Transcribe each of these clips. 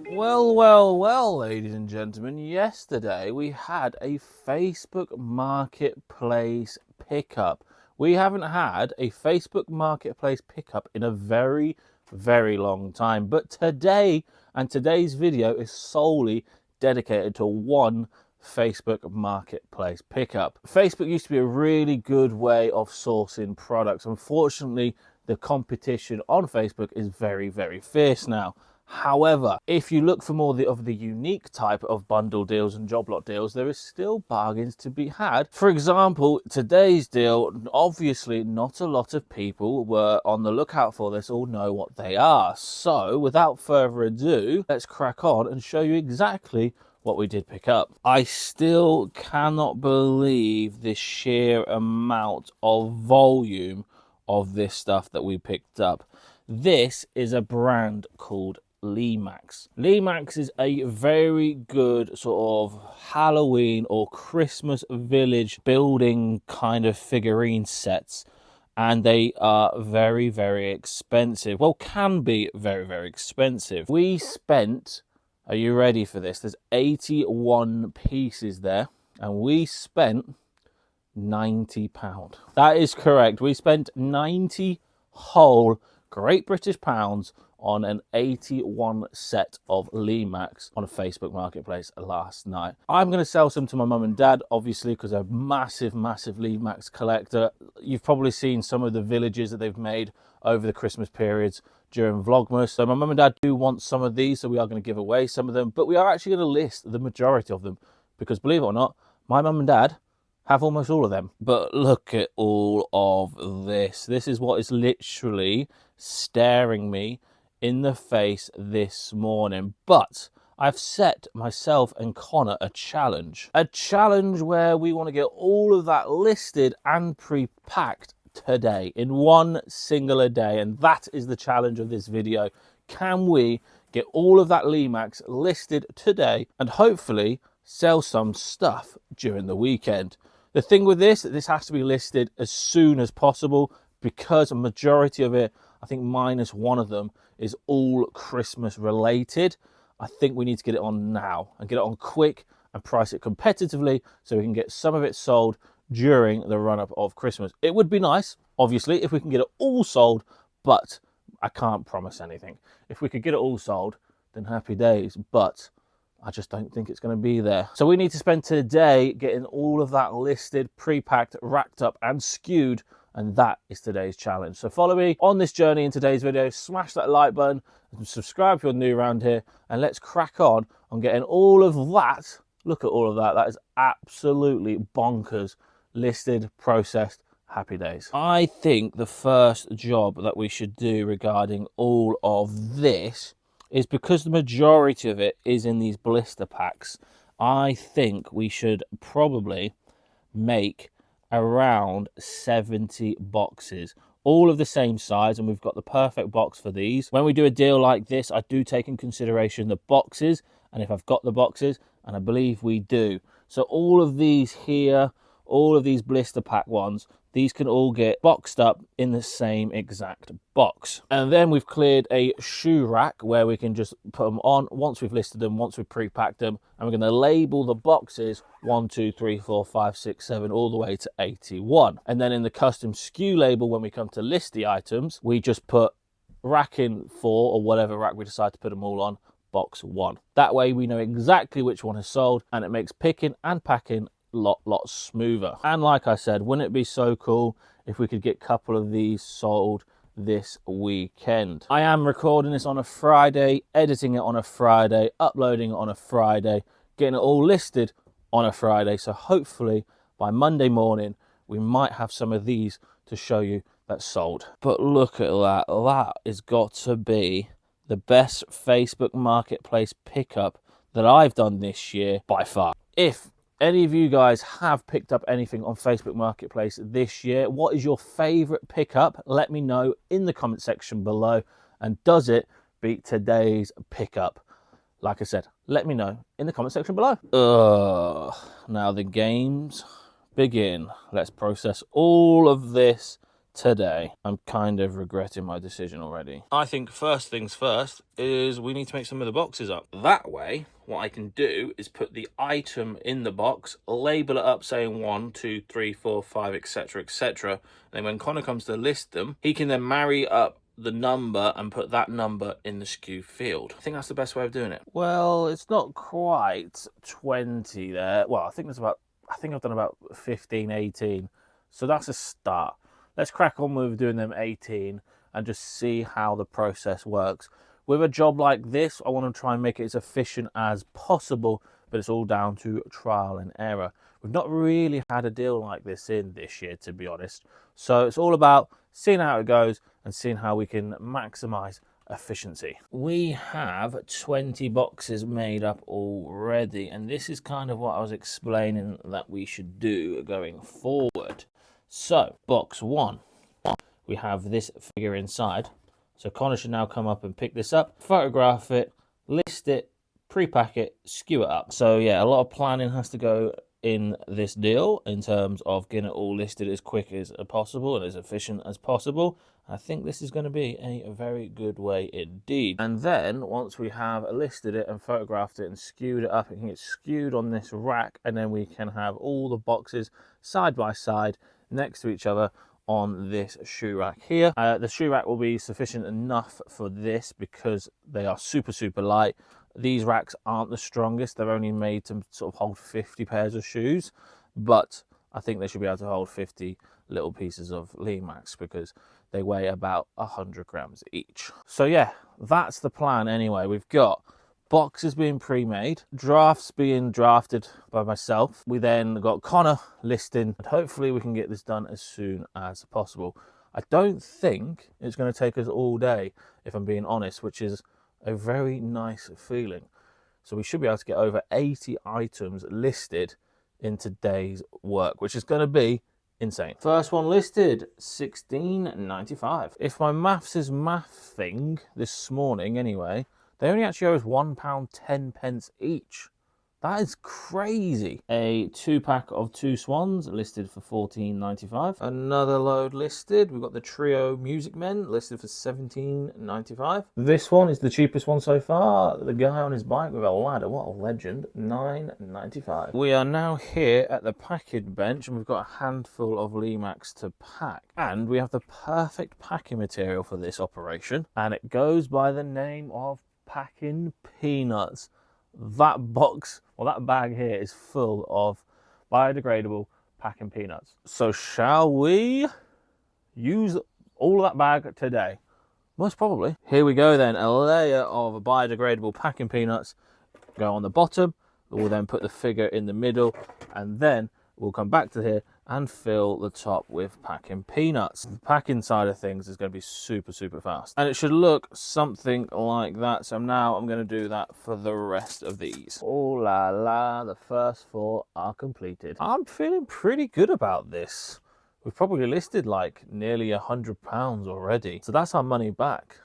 Well, ladies and gentlemen, yesterday we had a Facebook Marketplace pickup. We haven't had a Facebook Marketplace pickup in a very, very long time. But today, and today's video is solely dedicated to one Facebook Marketplace pickup. Facebook used to be a really good way of sourcing products. Unfortunately, the competition on Facebook is very, very fierce now. However, if you look for more of the unique type of bundle deals and job lot deals, there is still bargains to be had. For example, today's deal, obviously not a lot of people were on the lookout for this or know what they are. So without further ado, let's crack on and show you exactly what we did pick up. I still cannot believe the sheer amount of volume of this stuff that we picked up. This is a brand called Lemax. Lemax is a very good sort of Halloween or Christmas village building kind of figurine sets, and they are very, very expensive. Well, can be very, very expensive. We spent, are you ready for this? There's 81 pieces there, and we spent £90. That is correct. We spent 90 whole Great British pounds on an 81 set of Lemax on a Facebook Marketplace last night. I'm going to sell some to my mum and dad, obviously, because they're a massive, massive Lemax collector. You've probably seen some of the villages that they've made over the Christmas periods during Vlogmas. So my mum and dad do want some of these, so we are going to give away some of them, but we are actually going to list the majority of them because, believe it or not, my mum and dad have almost all of them. But look at all of this. This is what is literally staring me in the face this morning. But I've set myself and Connor a challenge where we want to get all of that listed and pre-packed today in one singular day. And that is the challenge of this video. Can we get all of that Lemax listed today and hopefully sell some stuff during the weekend? The thing with this has to be listed as soon as possible because a majority of it, I think minus one of them, is all Christmas related. I think we need to get it on now and get it on quick and price it competitively so we can get some of it sold during the run-up of Christmas. It would be nice, obviously, if we can get it all sold, but I can't promise anything. If we could get it all sold, then happy days, but I just don't think it's going to be there. So we need to spend today getting all of that listed, pre-packed, racked up and skewed, and that is today's challenge. So follow me on this journey in today's video, smash that like button and subscribe if you're new around here, and let's crack on getting all of that. Look at all of that. That is absolutely bonkers. Listed, processed, happy days. I think the first job that we should do regarding all of this is because the majority of it is in these blister packs. I think we should probably make around 70 boxes, all of the same size, and we've got the perfect box for these. When we do a deal like this, I do take in consideration the boxes, and if I've got the boxes, and I believe we do. So all of these here, all of these blister pack ones, these can all get boxed up in the same exact box. And then we've cleared a shoe rack where we can just put them on once we've listed them, once we've pre-packed them, and we're going to label the boxes 1, 2, 3, 4, 5, 6, 7, all the way to 81. And then in the custom SKU label, when we come to list the items, we just put rack in 4, or whatever rack we decide to put them all on, box 1. That way we know exactly which one is sold, and it makes picking and packing lot smoother. And like I said, wouldn't it be so cool if we could get a couple of these sold this weekend? I am recording this on a Friday, editing it on a Friday, uploading it on a Friday, getting it all listed on a Friday. So hopefully by Monday morning we might have some of these to show you that's sold. But look at that. That has got to be the best Facebook Marketplace pickup that I've done this year by far. If any of you guys have picked up anything on Facebook Marketplace this year, what is your favorite pickup? Let me know in the comment section below. And does it beat today's pickup? Like I said, let me know in the comment section below. Now the games begin. Let's process all of this today. I'm kind of regretting my decision already. I think first things first is we need to make some of the boxes up. That way, what I can do is put the item in the box, label it up saying 1, 2, 3, 4, 5, etc, etc. And then when Connor comes to list them, he can then marry up the number and put that number in the SKU field. I think that's the best way of doing it. Well, it's not quite 20 there. Well, I think I've done about 15, 18. So that's a start. Let's crack on with doing them 18 and just see how the process works. With a job like this, I want to try and make it as efficient as possible, but it's all down to trial and error. We've not really had a deal like this in this year, to be honest. So it's all about seeing how it goes and seeing how we can maximize efficiency. We have 20 boxes made up already, and this is kind of what I was explaining that we should do going forward. So, box 1, we have this figure inside. So Connor should now come up and pick this up, photograph it, list it, pre-pack it, skew it up. So yeah, a lot of planning has to go in this deal in terms of getting it all listed as quick as possible and as efficient as possible. I think this is going to be a very good way indeed. And then once we have listed it and photographed it and skewed it up, it can get skewed on this rack, and then we can have all the boxes side by side next to each other on this shoe rack here. The shoe rack will be sufficient enough for this because they are super light. These racks aren't the strongest. They're only made to sort of hold 50 pairs of shoes, but I think they should be able to hold 50 little pieces of Lemax because they weigh about 100 grams each. So yeah, that's the plan anyway. We've got boxes being pre-made, drafts being drafted by myself. We then got Connor listing, and hopefully we can get this done as soon as possible. I don't think it's going to take us all day, if I'm being honest, which is a very nice feeling. So we should be able to get over 80 items listed in today's work, which is going to be insane. First one listed, $16.95. If my maths is mathing this morning anyway, they only actually owe us £1.10 each. That is crazy. A 2-pack of 2 swans listed for $14.95. Another load listed. We've got the trio Music Men listed for $17.95. This one is the cheapest one so far. The guy on his bike with a ladder. What a legend. $9.95. We are now here at the packing bench, and we've got a handful of Lemax to pack. And we have the perfect packing material for this operation. And it goes by the name of Packing Peanuts. That box, well, that bag here is full of biodegradable packing peanuts. So shall we use all of that bag today? Most probably. Here we go then, a layer of biodegradable packing peanuts go on the bottom. We'll then put the figure in the middle, and then we'll come back to here and fill the top with packing peanuts. The packing side of things is going to be super fast, and it should look something like that. So now I'm going to do that for the rest of these. Oh la la, the first 4 are completed. I'm feeling pretty good about this. We've probably listed like nearly £100 already, so that's our money back,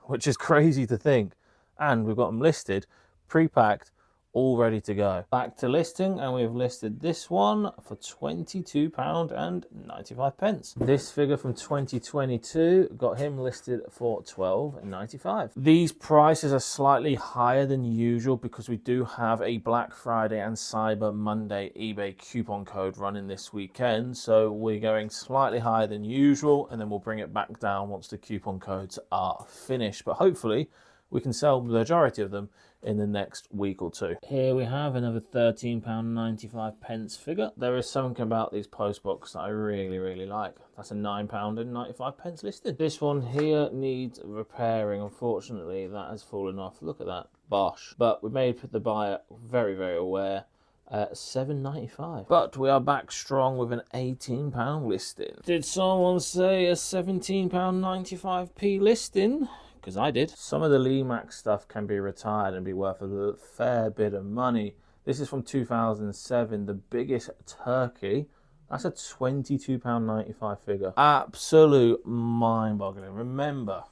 which is crazy to think. And we've got them listed, pre-packed, all ready to go. Back to listing, and we've listed this one for £22.95. This figure from 2022 got him listed for £12.95. These prices are slightly higher than usual because we do have a Black Friday and Cyber Monday eBay coupon code running this weekend, so we're going slightly higher than usual, and then we'll bring it back down once the coupon codes are finished. But hopefully we can sell the majority of them in the next week or 2. Here we have another £13.95 figure. There is something about these post box that I really like. That's a £9.95 listed. This one here needs repairing. Unfortunately, that has fallen off. Look at that. Bosh. But we made the buyer very aware. $7.95. But we are back strong with an £18 listing. Did someone say a £17.95p listing? Because I did. Some of the Lemax stuff can be retired and be worth a fair bit of money. This is from 2007, the biggest turkey. That's a £22.95 figure. Absolute mind-boggling. Remember,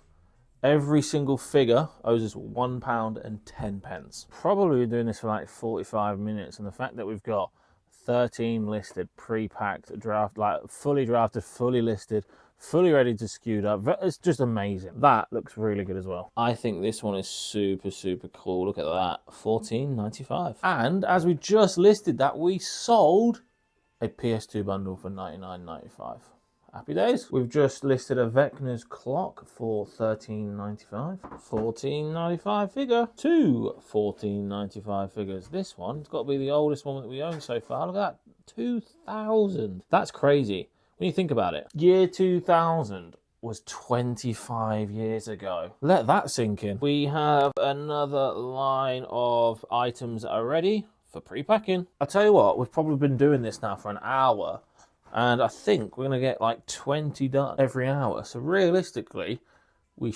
every single figure owes us £1.10. Probably doing this for like 45 minutes, and the fact that we've got 13 listed, pre-packed, fully drafted, fully listed, fully ready to skewed up. It's just amazing. That looks really good as well. I think this one is super, super cool. Look at that, $14.95. And as we just listed that, we sold a PS2 bundle for $99.95. Happy days. We've just listed a Vecna's clock for $13.95. $14.95 figure. Two $14.95 figures. This one's got to be the oldest one that we own so far. Look at that, 2000. That's crazy when you think about it. Year 2000 was 25 years ago. Let that sink in. We have another line of items that are ready for pre-packing. I'll tell you what, we've probably been doing this now for an hour, and I think we're going to get like 20 done every hour. So realistically, we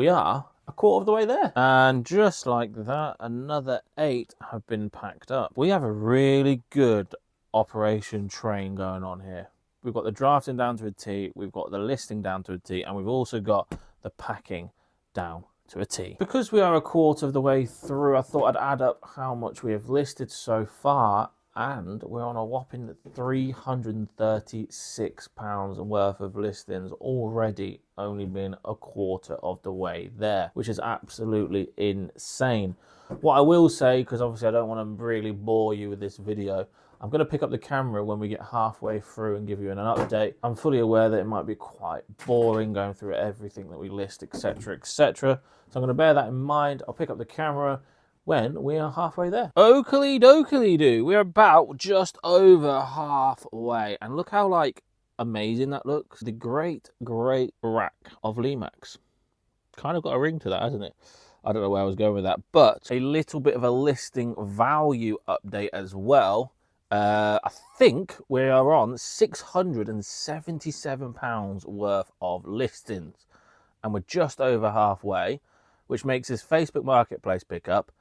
are a quarter of the way there. And just like that, another 8 have been packed up. We have a really good operation train going on here. We've got the drafting down to a T, we've got the listing down to a T, and we've also got the packing down to a T. Because we are a quarter of the way through, I thought I'd add up how much we have listed so far, and we're on a whopping £336 worth of listings already, only been a quarter of the way there, which is absolutely insane. What I will say, because obviously I don't want to really bore you with this video, I'm going to pick up the camera when we get halfway through and give you an update. I'm fully aware that it might be quite boring going through everything that we list, etc, etc. So I'm going to bear that in mind. I'll pick up the camera when we are halfway there. Oakley dokley do. We're about just over halfway. And look how like amazing that looks. The great rack of Lemax. Kind of got a ring to that, hasn't it? I don't know where I was going with that. But a little bit of a listing value update as well. I think we are on £677 worth of listings. And we're just over halfway, which makes this Facebook Marketplace pickup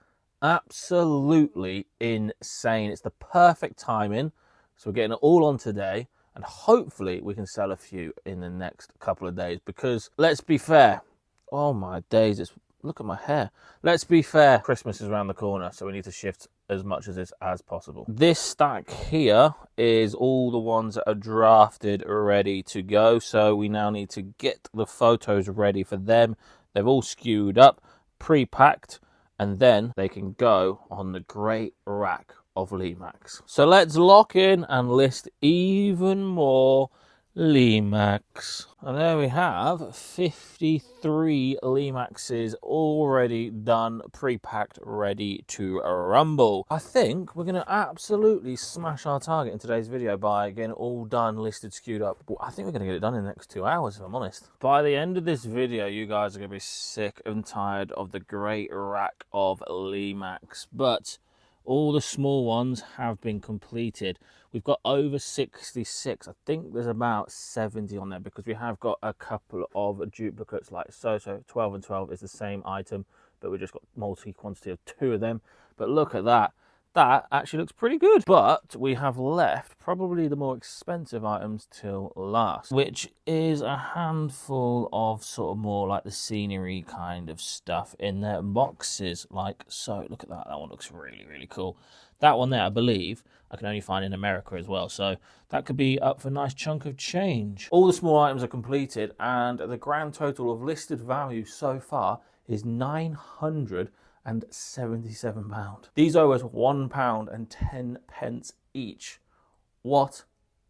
absolutely insane. It's the perfect timing, so we're getting it all on today, and hopefully we can sell a few in the next couple of days, because let's be fair, oh my days, look at my hair. Let's be fair, Christmas is around the corner, so we need to shift as much of this as possible. This stack here is all the ones that are drafted ready to go, so we now need to get the photos ready for them. They've all skewed up, pre-packed, and then they can go on the great rack of Lemax. So let's lock in and list even more Lemax. And there we have 53 Lemaxes already done, pre-packed, ready to rumble. I think we're going to absolutely smash our target in today's video by getting it all done, listed, skewed up. I think we're going to get it done in the next 2 hours, if I'm honest. By the end of this video, you guys are going to be sick and tired of the great rack of Lemax. But all the small ones have been completed. We've got over 66. I think there's about 70 on there, because we have got a couple of duplicates like so. So 12 and 12 is the same item, but we just got multi-quantity of 2 of them. But look at that. That actually looks pretty good. But we have left probably the more expensive items till last, which is a handful of sort of more like the scenery kind of stuff in their boxes, like so. Look at that. That one looks really cool. That one there, I believe, I can only find in America as well, so that could be up for a nice chunk of change. All the small items are completed, and the grand total of listed value so far is £977. These are worth £1.10 each. What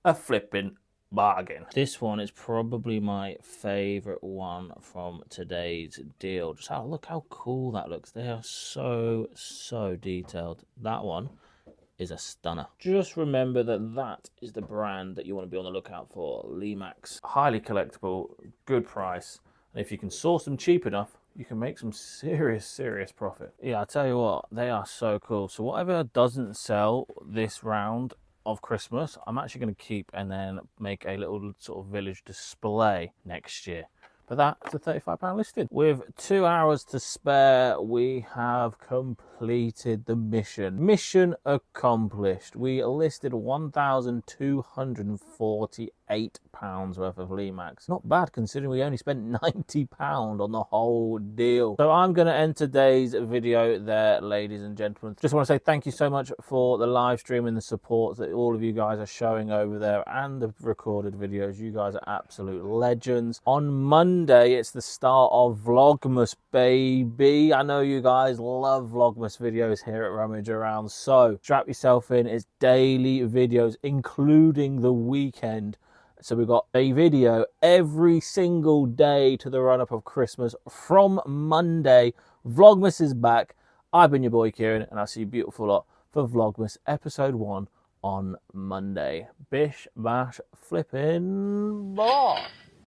a flipping bargain. This one is probably my favorite one from today's deal. Just look how cool that looks. They are so detailed. That one is a stunner. Just remember that that is the brand that you want to be on the lookout for. Lemax, highly collectible, good price, and if you can source them cheap enough, you can make some serious profit. Yeah, I'll tell you what, they are so cool. So whatever doesn't sell this round of Christmas, I'm actually going to keep and then make a little sort of village display next year. But that's a £35 listing. With 2 hours to spare, we have completed the mission. Mission accomplished. We listed 1,248 £98 worth of Lemax. Not bad considering we only spent £90 on the whole deal. So I'm going to end today's video there, ladies and gentlemen. Just want to say thank you so much for the live stream and the support that all of you guys are showing over there, and the recorded videos. You guys are absolute legends. On Monday, it's the start of Vlogmas, baby. I know you guys love Vlogmas videos here at Rummage Around, so strap yourself in. It's daily videos, including the weekend. So we've got a video every single day to the run-up of Christmas from Monday. Vlogmas is back. I've been your boy Kieran, and I'll see you beautiful lot for Vlogmas episode 1 on Monday. Bish, bash, flippin' bosh.